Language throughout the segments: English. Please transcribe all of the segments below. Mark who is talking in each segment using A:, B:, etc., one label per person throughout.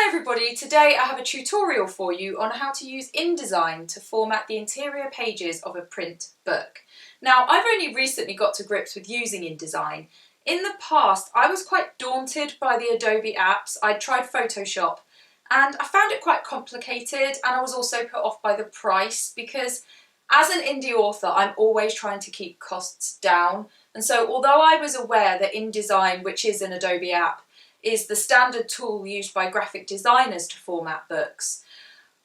A: Hi everybody, today I have a tutorial for you on how to use InDesign to format the interior pages of a print book. Now, I've only recently got to grips with using InDesign. In the past, I was quite daunted by the Adobe apps. I'd tried Photoshop and I found it quite complicated, and I was also put off by the price because as an indie author, I'm always trying to keep costs down. And so although I was aware that InDesign, which is an Adobe app, is the standard tool used by graphic designers to format books,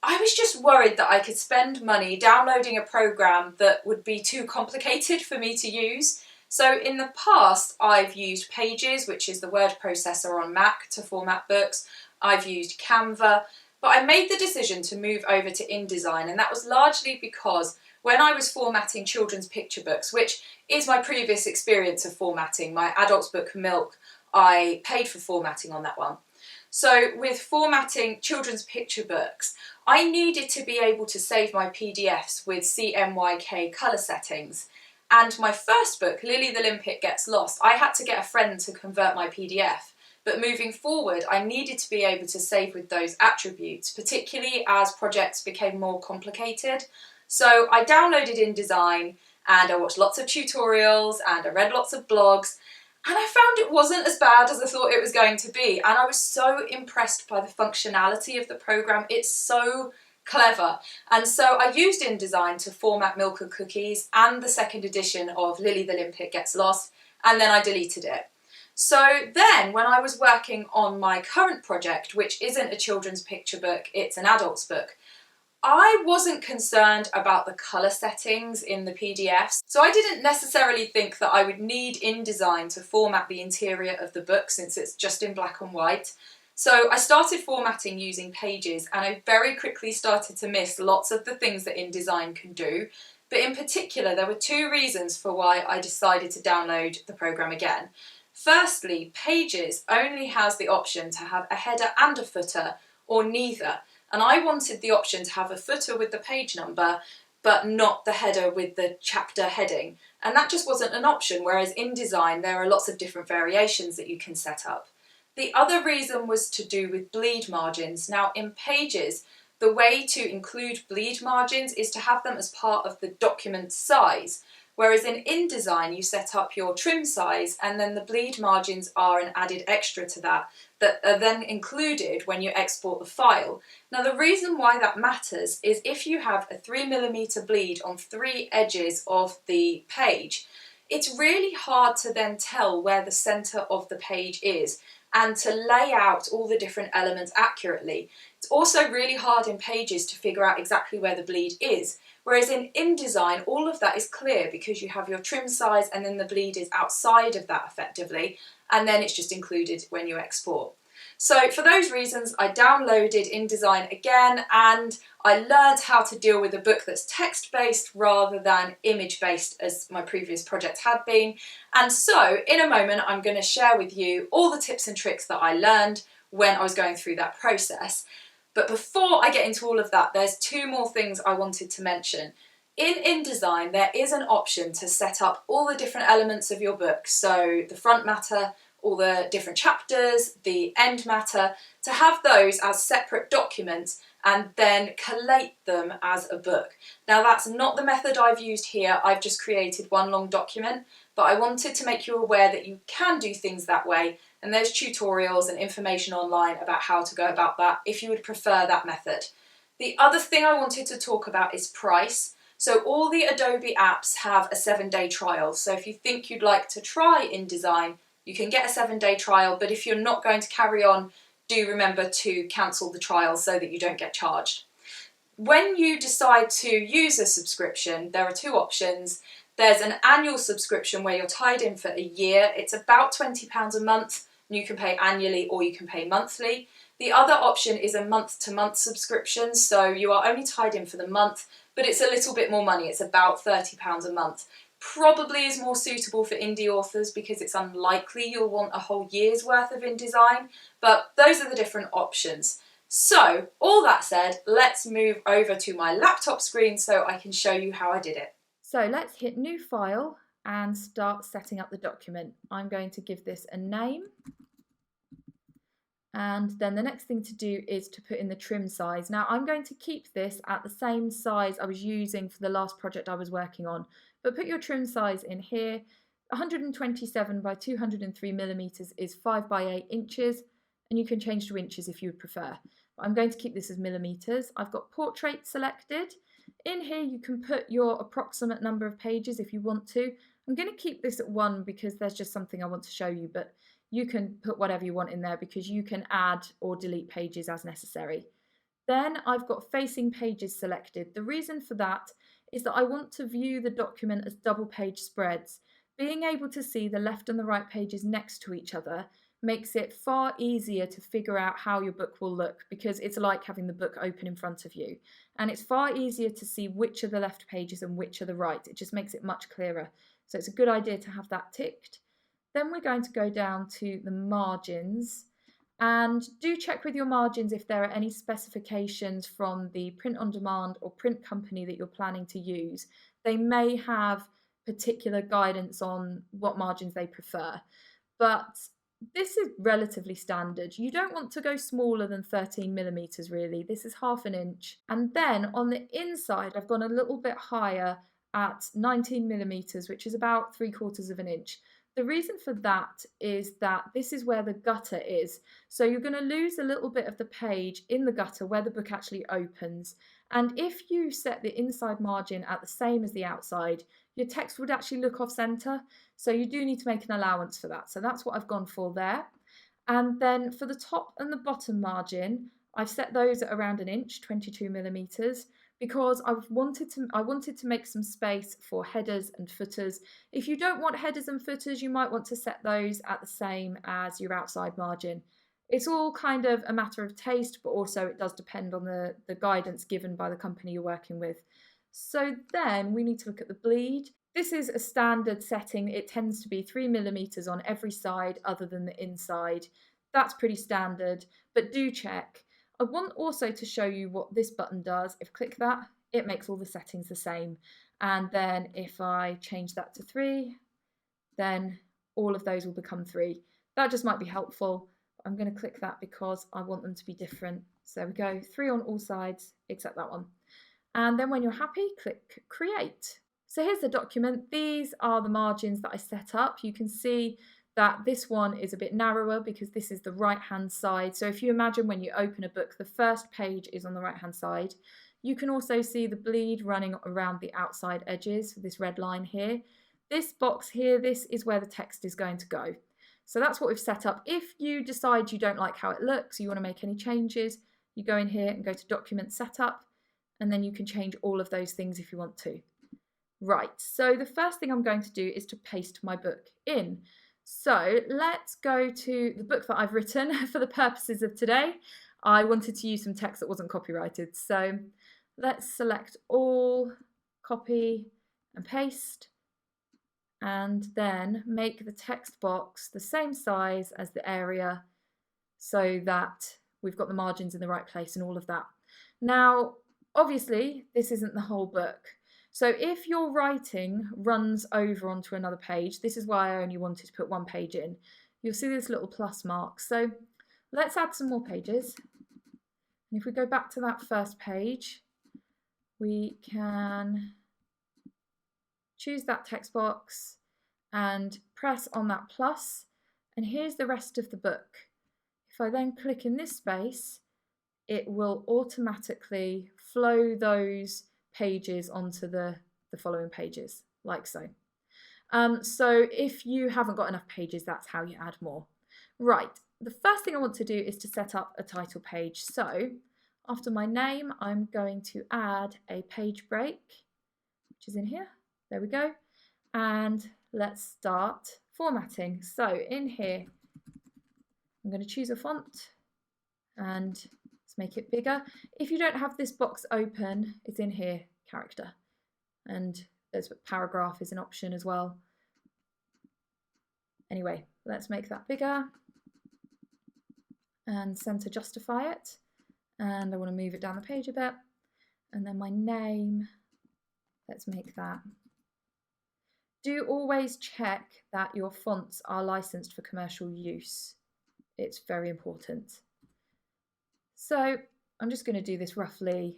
A: I was just worried that I could spend money downloading a program that would be too complicated for me to use. So in the past, I've used Pages, which is the word processor on Mac, to format books. I've used Canva, but I made the decision to move over to InDesign, and that was largely because when I was formatting children's picture books, which is my previous experience of formatting, my adults book Milk, I paid for formatting on that one. So with formatting children's picture books, I needed to be able to save my PDFs with CMYK colour settings. And my first book, Lily the Limpet Gets Lost, I had to get a friend to convert my PDF. But moving forward, I needed to be able to save with those attributes, particularly as projects became more complicated. So I downloaded InDesign and I watched lots of tutorials and I read lots of blogs, and I found it wasn't as bad as I thought it was going to be. And I was so impressed by the functionality of the program. It's so clever. And so I used InDesign to format Milk and Cookies and the second edition of Lily the Limpet Gets Lost, and then I deleted it. So then when I was working on my current project, which isn't a children's picture book, it's an adult's book, I wasn't concerned about the colour settings in the PDFs, so I didn't necessarily think that I would need InDesign to format the interior of the book since it's just in black and white. So I started formatting using Pages, and I very quickly started to miss lots of the things that InDesign can do. But in particular, there were two reasons for why I decided to download the program again. Firstly, Pages only has the option to have a header and a footer, or neither. And I wanted the option to have a footer with the page number, but not the header with the chapter heading. And that just wasn't an option, whereas in InDesign there are lots of different variations that you can set up. The other reason was to do with bleed margins. Now in Pages, the way to include bleed margins is to have them as part of the document size. Whereas in InDesign you set up your trim size, and then the bleed margins are an added extra to that are then included when you export the file. Now the reason why that matters is if you have a 3mm bleed on 3 edges of the page, it's really hard to then tell where the centre of the page is and to lay out all the different elements accurately. It's also really hard in Pages to figure out exactly where the bleed is. Whereas in InDesign, all of that is clear because you have your trim size and then the bleed is outside of that effectively, and then it's just included when you export. So for those reasons, I downloaded InDesign again, and I learned how to deal with a book that's text-based rather than image-based as my previous project had been. And so in a moment, I'm going to share with you all the tips and tricks that I learned when I was going through that process. But before I get into all of that, there's two more things I wanted to mention. In InDesign, there is an option to set up all the different elements of your book. So the front matter, all the different chapters, the end matter, to have those as separate documents and then collate them as a book. Now that's not the method I've used here, I've just created one long document, but I wanted to make you aware that you can do things that way, and there's tutorials and information online about how to go about that if you would prefer that method. The other thing I wanted to talk about is price. So all the Adobe apps have a 7-day trial, so if you think you'd like to try InDesign, you can get a 7-day trial, but if you're not going to carry on, do remember to cancel the trial so that you don't get charged. When you decide to use a subscription, there are two options. There's an annual subscription where you're tied in for a year. It's about £20 a month. You can pay annually or you can pay monthly. The other option is a month-to-month subscription, so you are only tied in for the month, but it's a little bit more money. It's about £30 a month. Probably is more suitable for indie authors because it's unlikely you'll want a whole year's worth of InDesign, but those are the different options. So, all that said, let's move over to my laptop screen so I can show you how I did it. So let's hit New File and start. start setting up the document. I'm going to give this a name
B: And then the next thing to do is to put in the trim size. Now I'm going to keep this at the same size I was using for the last project I was working on, but put your trim size in here. 127 by 203 millimeters is 5 by 8 inches, and you can change to inches if you would prefer. But I'm going to keep this as millimeters. I've got portrait selected. In here you can put your approximate number of pages if you want to. I'm going to keep this at 1 because there's just something I want to show you, but you can put whatever you want in there because you can add or delete pages as necessary. Then I've got facing pages selected. The reason for that is that I want to view the document as double page spreads. Being able to see the left and the right pages next to each other makes it far easier to figure out how your book will look, because it's like having the book open in front of you. And it's far easier to see which are the left pages and which are the right. It just makes it much clearer. So it's a good idea to have that ticked. Then we're going to go down to the margins, and do check with your margins if there are any specifications from the print on demand or print company that you're planning to use. They may have particular guidance on what margins they prefer, but this is relatively standard. You don't want to go smaller than 13 millimeters really. This is half an inch. And then on the inside, I've gone a little bit higher at 19 millimeters, which is about 3/4 of an inch. The reason for that is that this is where the gutter is. So you're going to lose a little bit of the page in the gutter where the book actually opens. And if you set the inside margin at the same as the outside, your text would actually look off center. So you do need to make an allowance for that. So that's what I've gone for there. And then for the top and the bottom margin, I've set those at around an inch, 22 millimeters, because I wanted to make some space for headers and footers. If you don't want headers and footers, you might want to set those at the same as your outside margin. It's all kind of a matter of taste, but also it does depend on the guidance given by the company you're working with. So then we need to look at the bleed. This is a standard setting. It tends to be 3 millimeters on every side other than the inside. That's pretty standard, but do check. I want also to show you what this button does. If I click that, it makes all the settings the same. And then if I change that to 3, then all of those will become 3. That just might be helpful. I'm going to click that because I want them to be different. So there we go, 3 on all sides except that one. And then when you're happy, click Create. So here's the document. These are the margins that I set up. You can see that this one is a bit narrower because this is the right-hand side. So if you imagine when you open a book, the first page is on the right-hand side. You can also see the bleed running around the outside edges, this red line here. This box here, this is where the text is going to go. So that's what we've set up. If you decide you don't like how it looks, you want to make any changes, you go in here and go to Document Setup, and then you can change all of those things if you want to. Right, so the first thing I'm going to do is to paste my book in. So let's go to the book that I've written for the purposes of today. I wanted to use some text that wasn't copyrighted. So let's select all, copy and paste, and then make the text box the same size as the area so that we've got the margins in the right place and all of that. Now, obviously, this isn't the whole book. So if your writing runs over onto another page, this is why I only wanted to put one page in, you'll see this little plus mark. So let's add some more pages. And if we go back to that first page, we can choose that text box and press on that plus, and here's the rest of the book. If I then click in this space, it will automatically flow those pages onto the following pages, like so. So if you haven't got enough pages, that's how you add more. Right, the first thing I want to do is to set up a title page. So after my name, I'm going to add a page break, which is in here. There we go. And let's start formatting. So in here, I'm going to choose a font and let's make it bigger. If you don't have this box open, it's in here, character. And there's a paragraph is an option as well. Anyway, let's make that bigger and center justify it. And I want to move it down the page a bit. And then my name, let's make that. Do always check that your fonts are licensed for commercial use. It's very important. So I'm just going to do this roughly,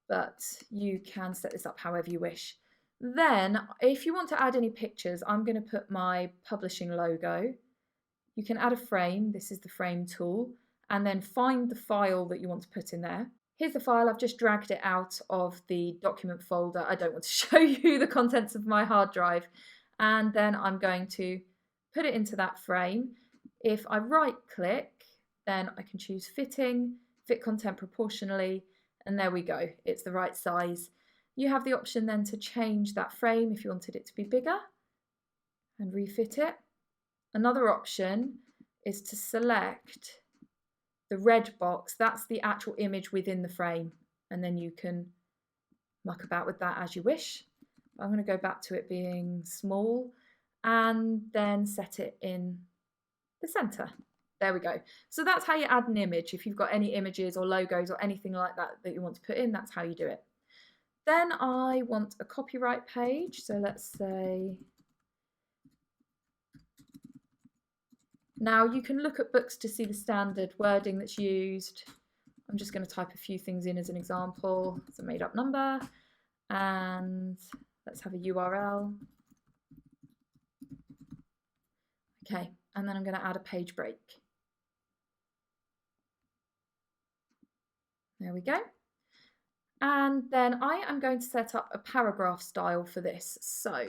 B: but you can set this up however you wish. Then if you want to add any pictures, I'm going to put my publishing logo. You can add a frame. This is the frame tool, and then find the file that you want to put in there. Here's the file. I've just dragged it out of the document folder. I don't want to show you the contents of my hard drive. And then I'm going to put it into that frame. If I right click, then I can choose fitting, fit content proportionally, and there we go. It's the right size. You have the option then to change that frame if you wanted it to be bigger and refit it. Another option is to select the red box. That's the actual image within the frame, and then you can muck about with that as you wish. I'm going to go back to it being small and then set it in the center. There we go. So that's how you add an image. If you've got any images or logos or anything like that that you want to put in, that's how you do it. Then I want a copyright page. So let's say, now you can look at books to see the standard wording that's used. I'm just going to type a few things in as an example. It's a made up number, and let's have a URL. Okay, and then I'm going to add a page break. There we go. And then I am going to set up a paragraph style for this. So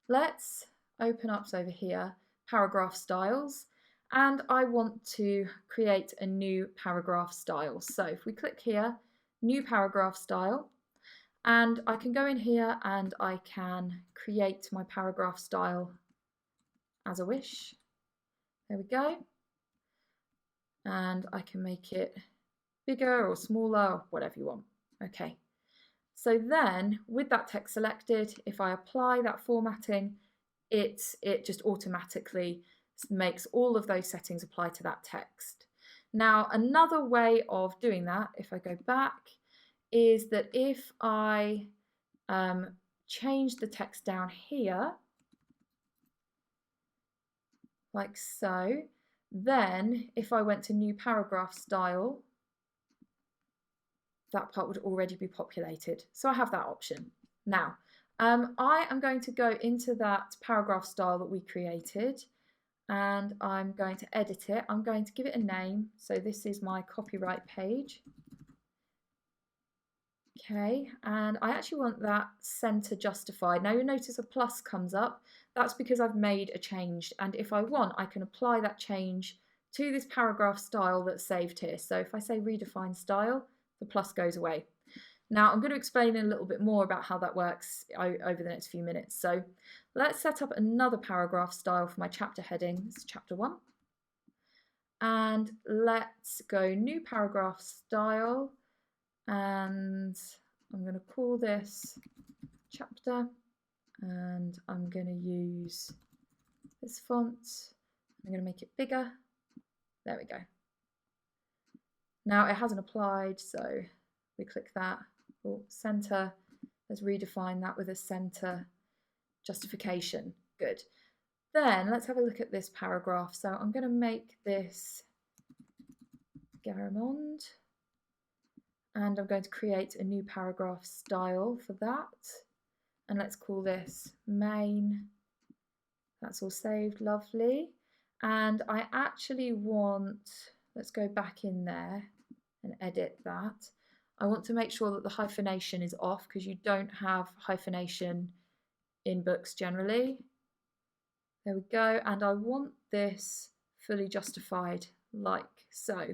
B: let's open up over here, paragraph styles, and I want to create a new paragraph style. So if we click here, new paragraph style, and I can go in here and I can create my paragraph style as I wish. There we go. And I can make it bigger or smaller, or whatever you want. Okay. So then with that text selected, if I apply that formatting, it just automatically makes all of those settings apply to that text. Now, another way of doing that, if I go back, is that if I change the text down here, like so, then if I went to new paragraph style, that part would already be populated. So I have that option. Now, I am going to go into that paragraph style that we created, and I'm going to edit it. I'm going to give it a name. So this is my copyright page. Okay, and I actually want that center justified. Now you'll notice a plus comes up. That's because I've made a change, and if I want, I can apply that change to this paragraph style that's saved here. So if I say redefine style, the plus goes away. Now I'm going to explain a little bit more about how that works over the next few minutes. So let's set up another paragraph style for my chapter heading. It's chapter 1. And let's go new paragraph style, and I'm going to call this chapter, and I'm going to use this font. I'm going to make it bigger. There we go. Now it hasn't applied, so we click that. Oh, center. Let's redefine that with a center justification. Good. Then let's have a look at this paragraph. So I'm going to make this Garamond, and I'm going to create a new paragraph style for that. And let's call this main. That's all saved, lovely. And I actually want, let's go back in there and edit that. I want to make sure that the hyphenation is off, because you don't have hyphenation in books generally. There we go. And I want this fully justified like so.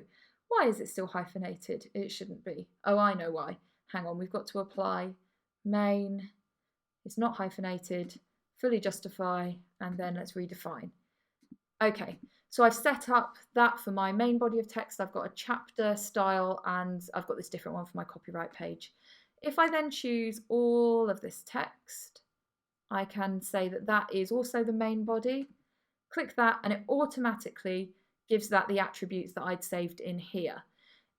B: Why is it still hyphenated? It shouldn't be. Oh, I know why. Hang on, we've got to apply main. It's not hyphenated, fully justify, and then let's redefine. Okay, so I've set up that for my main body of text. I've got a chapter style, and I've got this different one for my copyright page. If I then choose all of this text, I can say that that is also the main body. Click that, and it automatically gives that the attributes that I'd saved in here.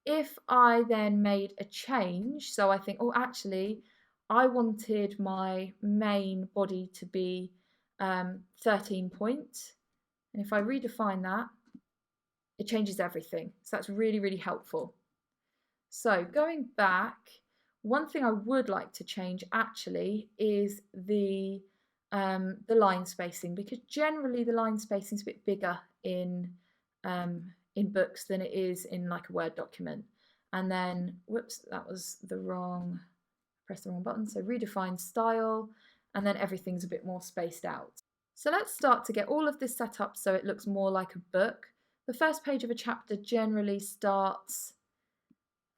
B: If I then made a change, so I think, oh, actually, I wanted my main body to be 13 points. And if I redefine that, it changes everything. So that's really, really helpful. So going back, one thing I would like to change actually is the line spacing, because generally the line spacing is a bit bigger in books than it is in like a Word document. And then, whoops, that was the wrong, press the wrong button. So redefine style, and then everything's a bit more spaced out. So let's start to get all of this set up so it looks more like a book. The first page of a chapter generally starts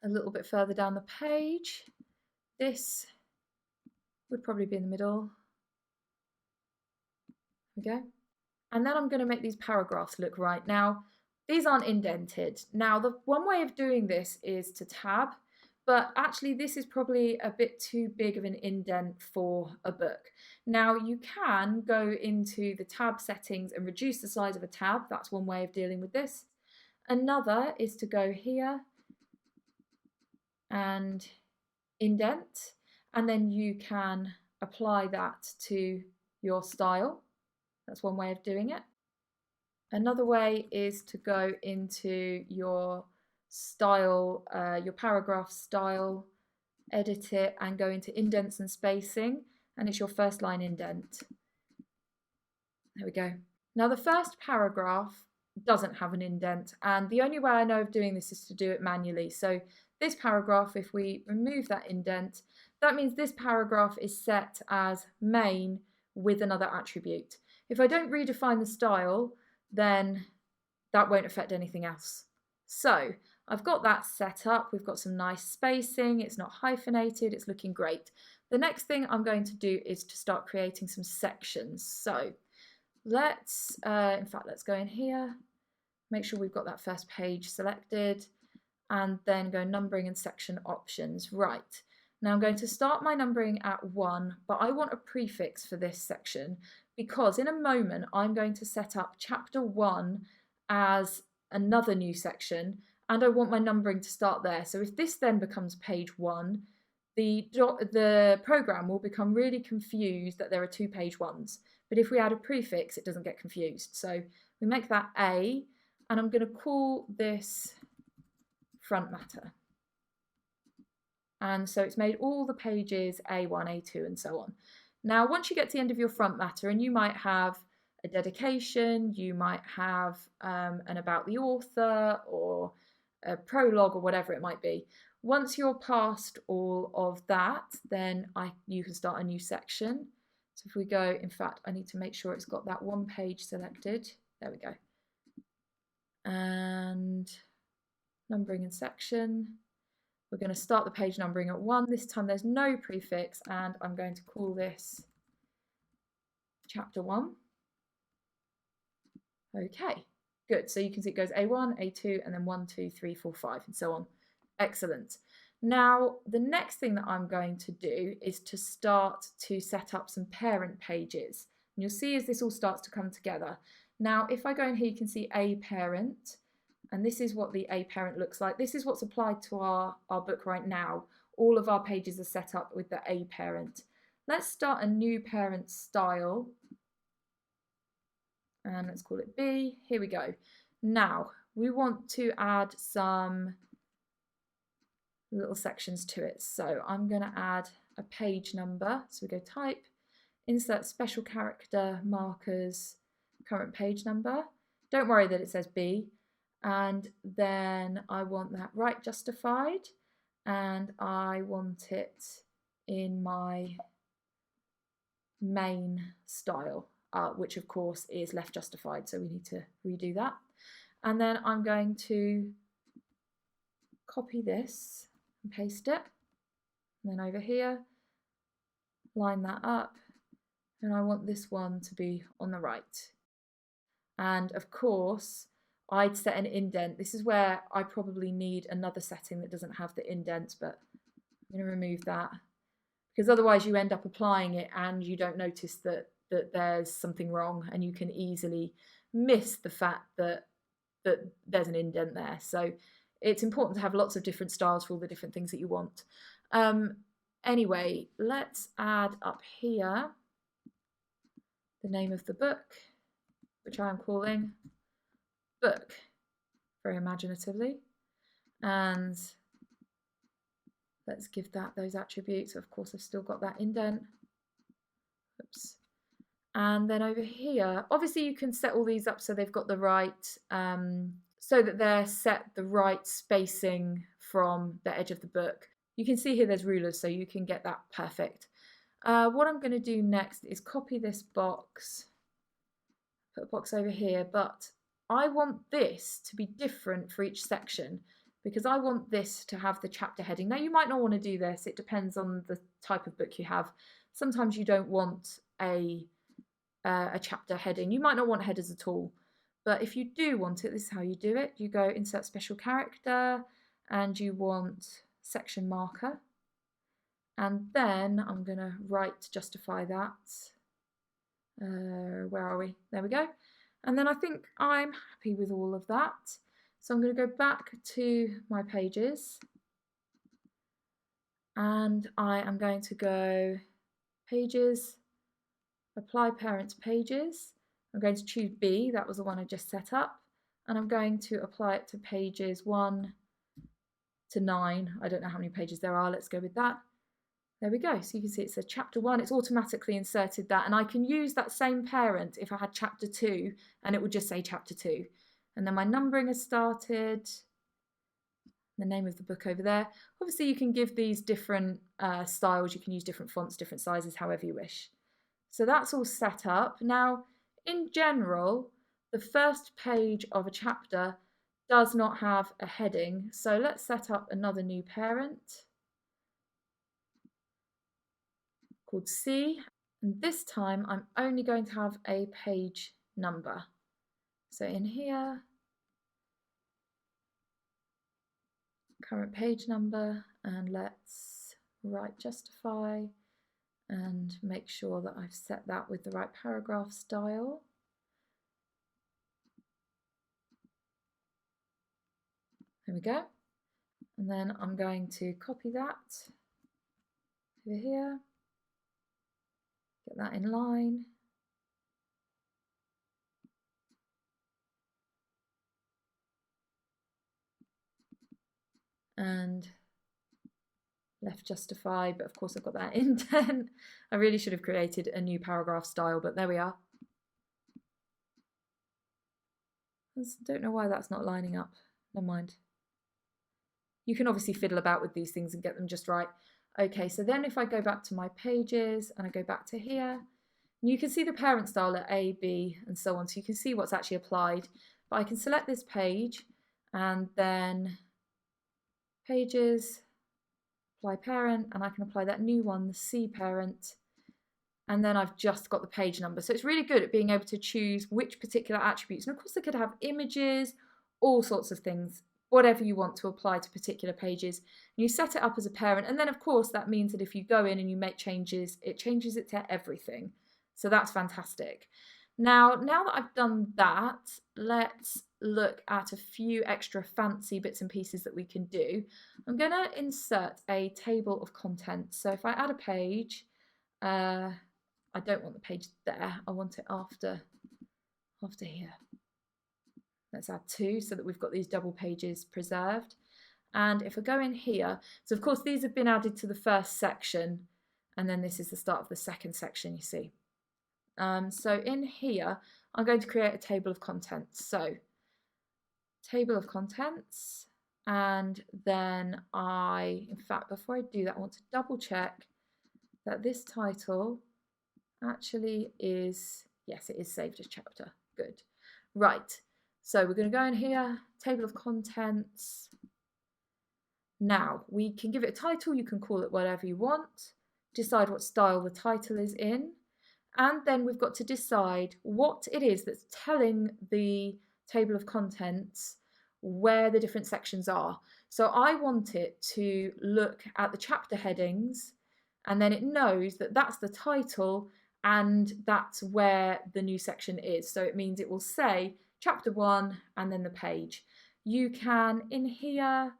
B: a little bit further down the page. This would probably be in the middle. There we go. And then I'm going to make these paragraphs look right. Now, these aren't indented. Now, the one way of doing this is to tab, but actually this is probably a bit too big of an indent for a book. Now, you can go into the tab settings and reduce the size of a tab. That's one way of dealing with this. Another is to go here and indent, and then you can apply that to your style. That's one way of doing it. Another way is to go into your style, your paragraph style, edit it, and go into indents and spacing, and it's your first line indent. There we go. Now the first paragraph doesn't have an indent, and the only way I know of doing this is to do it manually. So this paragraph, if we remove that indent, that means this paragraph is set as main with another attribute. If I don't redefine the style, then that won't affect anything else. So I've got that set up. We've got some nice spacing. It's not hyphenated. It's looking great. The next thing I'm going to do is to start creating some sections. So let's, in fact, let's go in here, make sure we've got that first page selected, and then go numbering and section options. Right. Now I'm going to start my numbering at 1, but I want a prefix for this section because in a moment I'm going to set up chapter 1 as another new section, and I want my numbering to start there. So if this then becomes page 1, the program will become really confused that there are 2 page 1s. But if we add a prefix, it doesn't get confused. So we make that A, and I'm going to call this front matter. And so it's made all the pages A1, A2, and so on. Now, once you get to the end of your front matter, and you might have a dedication, you might have an about the author, or a prologue, or whatever it might be. Once you're past all of that, then you can start a new section. So if we go, in fact, I need to make sure it's got that one page selected. There we go. And numbering and section. We're going to start the page numbering at 1. This time there's no prefix, and I'm going to call this chapter 1. Okay, good. So you can see it goes A1, A2, and then 1, 2, 3, 4, 5, and so on. Excellent. Now, the next thing that I'm going to do is to start to set up some parent pages. And you'll see as this all starts to come together. Now, if I go in here, you can see a parent. And this is what the A parent looks like. This is what's applied to our book right now. All of our pages are set up with the A parent. Let's start a new parent style. And let's call it B. Here we go. Now, we want to add some little sections to it. So I'm going to add a page number. So we go type, insert special character markers, current page number. Don't worry that it says B. And then I want that right justified, and I want it in my main style, which of course is left justified, so we need to redo that. And then I'm going to copy this and paste it, and then over here, line that up, and I want this one to be on the right. And of course, I'd set an indent. This is where I probably need another setting that doesn't have the indent, but I'm going to remove that because otherwise you end up applying it and you don't notice that there's something wrong, and you can easily miss the fact that there's an indent there. So it's important to have lots of different styles for all the different things that you want. Anyway, let's add up here the name of the book. which I am calling book, very imaginatively. And let's give that those attributes. Of course, I've still got that indent. Oops. And then over here, obviously you can set all these up so they've got the right, so that they're set the right spacing from the edge of the book. You can see here there's rulers, so you can get that perfect. What I'm going to do next is copy this box, put a box over here, but I want this to be different for each section because I want this to have the chapter heading. Now you might not want to do this, it depends on the type of book you have. Sometimes you don't want a chapter heading. You might not want headers at all, but if you do want it, this is how you do it. You go insert special character and you want section marker, and then I'm going to right justify that. Where are we? There we go. And then I think I'm happy with all of that. So I'm going to go back to my pages and I am going to go pages, apply parent to pages. I'm going to choose B, that was the one I just set up, and I'm going to apply it to pages 1 to 9. I don't know how many pages there are, let's go with that. There we go, so you can see it says chapter 1, it's automatically inserted that, and I can use that same parent if I had chapter 2, and it would just say chapter 2. And then my numbering has started, the name of the book over there. Obviously you can give these different styles, you can use different fonts, different sizes, however you wish. So that's all set up. Now, in general, the first page of a chapter does not have a heading, so let's set up another new parent called C, and this time I'm only going to have a page number. So in here, current page number, and let's right justify and make sure that I've set that with the right paragraph style. There we go. And then I'm going to copy that over here, get that in line. And left justify, but of course I've got that indent. I really should have created a new paragraph style, but there we are. I don't know why that's not lining up. Never mind. You can obviously fiddle about with these things and get them just right. Okay, so then if I go back to my pages and I go back to here, you can see the parent style at A, B, and so on. So you can see what's actually applied. But I can select this page and then pages, apply parent, and I can apply that new one, the C parent, and then I've just got the page number. So it's really good at being able to choose which particular attributes. And of course, they could have images, all sorts of things, whatever you want to apply to particular pages. And you set it up as a parent, and then of course that means that if you go in and you make changes, it changes it to everything. So that's fantastic. Now that I've done that, let's look at a few extra fancy bits and pieces that we can do. I'm going to insert a table of contents. So if I add a page, I don't want the page there, I want it after here. Let's add 2 so that we've got these double pages preserved. And if I go in here, so of course these have been added to the first section, and then this is the start of the second section, you see. So in here, I'm going to create a table of contents. So table of contents, and then in fact, before I do that, I want to double check that this title actually is, yes, it is saved as chapter. Good. Right. So we're going to go in here, table of contents. Now we can give it a title, you can call it whatever you want, decide what style the title is in, and then we've got to decide what it is that's telling the table of contents where the different sections are. So I want it to look at the chapter headings, and then it knows that that's the title and that's where the new section is. So it means it will say chapter 1 and then the page. You can, in here,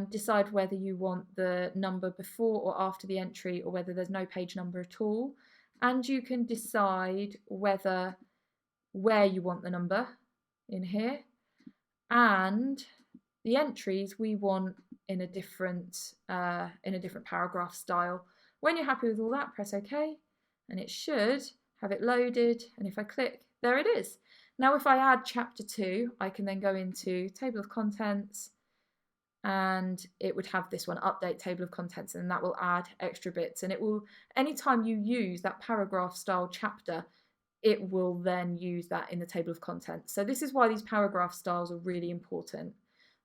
B: decide whether you want the number before or after the entry, or whether there's no page number at all. And you can decide whether where you want the number in here, and the entries we want in a different paragraph style. When you're happy with all that, press OK, and it should have it loaded. And if I click, there it is. Now if I add chapter 2, I can then go into table of contents, and it would have this one, update table of contents, and that will add extra bits. And it will, anytime you use that paragraph style chapter, it will then use that in the table of contents. So this is why these paragraph styles are really important.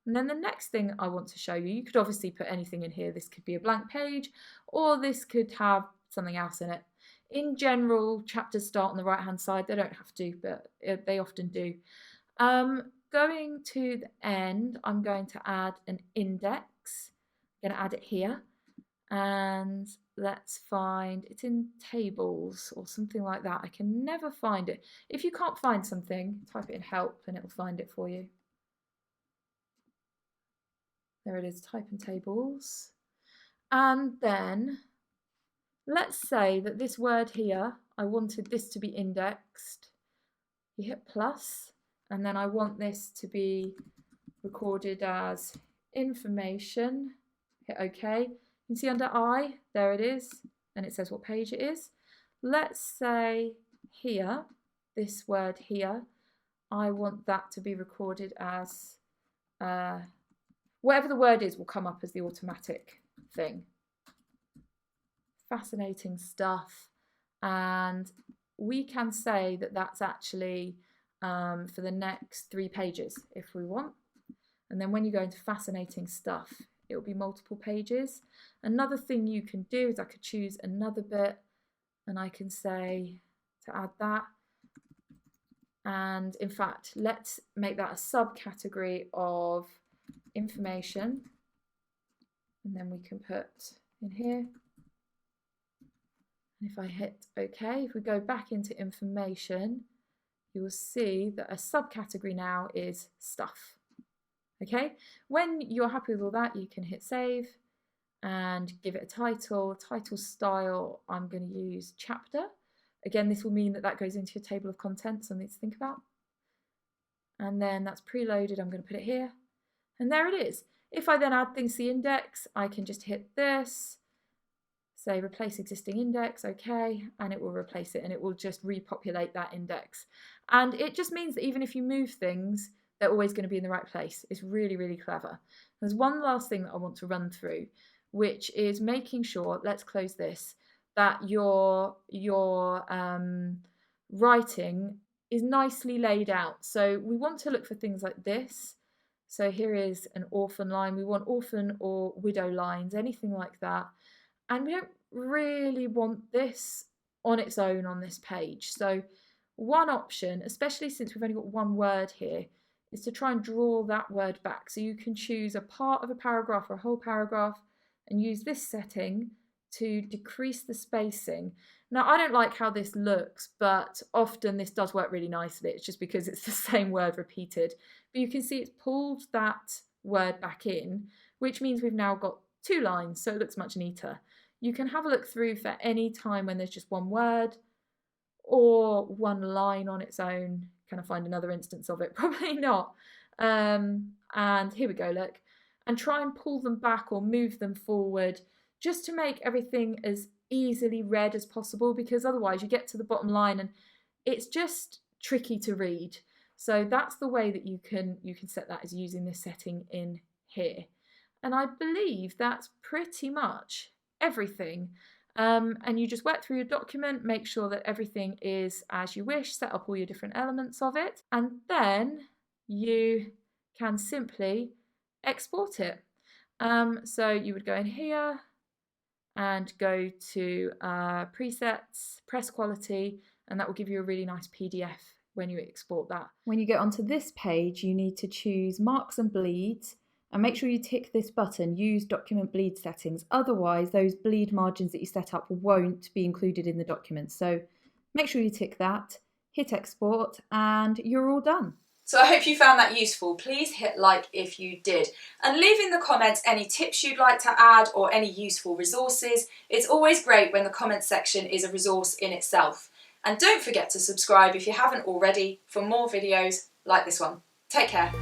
B: And then the next thing I want to show you, you could obviously put anything in here. This could be a blank page, or this could have something else in it. In general, chapters start on the right hand side. They don't have to, but they often do. Going to the end, I'm going to add an index. I'm going to add it here, and let's find, it's in tables or something like that. I can never find it. If you can't find something, type it in help and it'll find it for you. There it is, type in tables. And then let's say that this word here, I wanted this to be indexed. You hit plus, and then I want this to be recorded as information. Hit OK. You can see under I, there it is, and it says what page it is. Let's say here, this word here, I want that to be recorded as whatever the word is will come up as the automatic thing. Fascinating stuff. And we can say that that's actually for the next 3 pages if we want. And then when you go into fascinating stuff, it will be multiple pages. Another thing you can do is I could choose another bit, and I can say to add that. And in fact, let's make that a subcategory of information, and then we can put in here. And if I hit OK, if we go back into information, you will see that a subcategory now is stuff. Okay, when you're happy with all that, you can hit save and give it a title. Title style, I'm going to use chapter. Again, this will mean that that goes into your table of contents, something to think about. And then that's preloaded. I'm going to put it here. And there it is. If I then add things to the index, I can just hit this, say replace existing index, OK, and it will replace it, and it will just repopulate that index. And it just means that even if you move things, they're always going to be in the right place. It's really, really clever. There's one last thing that I want to run through, which is making sure, let's close this, that your writing is nicely laid out. So we want to look for things like this. So here is an orphan line. We want orphan or widow lines, anything like that. And we don't really want this on its own on this page. So one option, especially since we've only got one word here, is to try and draw that word back. So you can choose a part of a paragraph or a whole paragraph and use this setting to decrease the spacing. Now, I don't like how this looks, but often this does work really nicely. It's just because it's the same word repeated. But you can see it's pulled that word back in, which means we've now got 2 lines, so it looks much neater. You can have a look through for any time when there's just one word or one line on its own. Can I find another instance of it? Probably not. And here we go, look. And try and pull them back or move them forward just to make everything as easily read as possible, because otherwise you get to the bottom line and it's just tricky to read. So that's the way that you can set that, is using this setting in here. And I believe that's pretty much everything. And you just work through your document, make sure that everything is as you wish, set up all your different elements of it, and then you can simply export it. So you would go in here and go to presets, press quality, and that will give you a really nice PDF when you export that. When you get onto this page, you need to choose marks and bleeds, and make sure you tick this button, use document bleed settings. Otherwise, those bleed margins that you set up won't be included in the document. So make sure you tick that, hit export, and you're all done.
A: So I hope you found that useful. Please hit like if you did. And leave in the comments any tips you'd like to add or any useful resources. It's always great when the comments section is a resource in itself. And don't forget to subscribe if you haven't already for more videos like this one. Take care.